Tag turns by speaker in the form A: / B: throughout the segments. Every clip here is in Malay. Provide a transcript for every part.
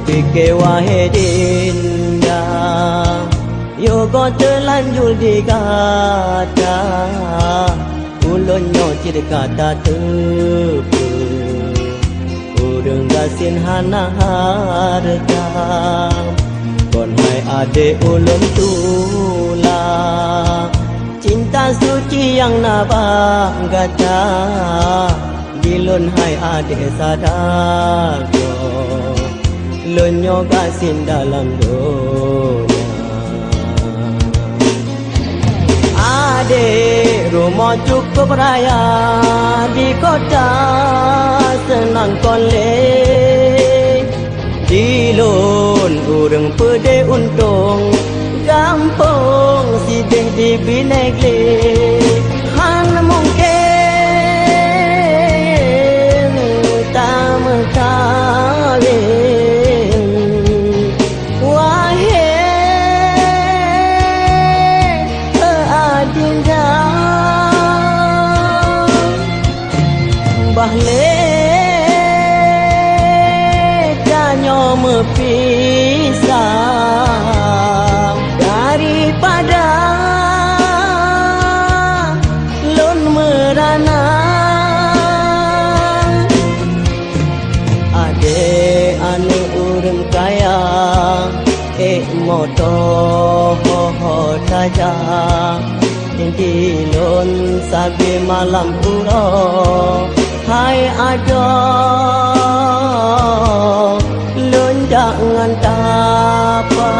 A: Pikewa hedinda Yogo terlanjur digata Ulonyo cirkata tepu Urung gasin hana harga Kon hai ade ulun tula Cinta suci yang nabagata Dilun hai ade sadako Lonyo gasin dalam dunia Adik rumah cukup raya Di kota senang kolek Dilun urang pede untung Gampang sidih di binegli Han mungkin tak mengkawin Kanyo mepisah daripada lun merana Ade anu urang kaya moto ho saja Dilun sabi malam puro Hai ado Lun jangan tapa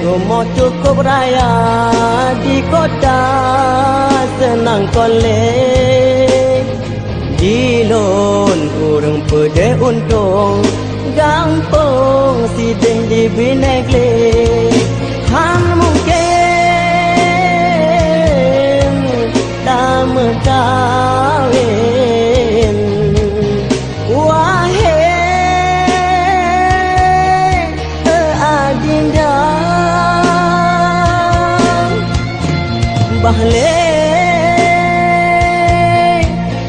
A: Rumah cukup raya di kota senang kolek Dilun urang pede untung Gampang sidih di binegli Han mungkin tak mengkawin Wahai adinda Bahlek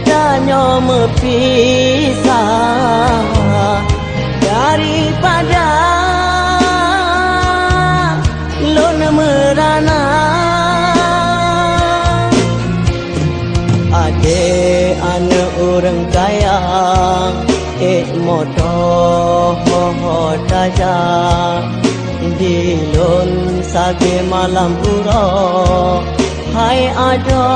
A: kanyo mepisah daripada lun merana Ade anu urang kaya moto ho saja Dilun sage malam puro Hai ado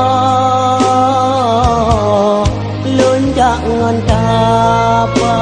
A: Lun jangan tapa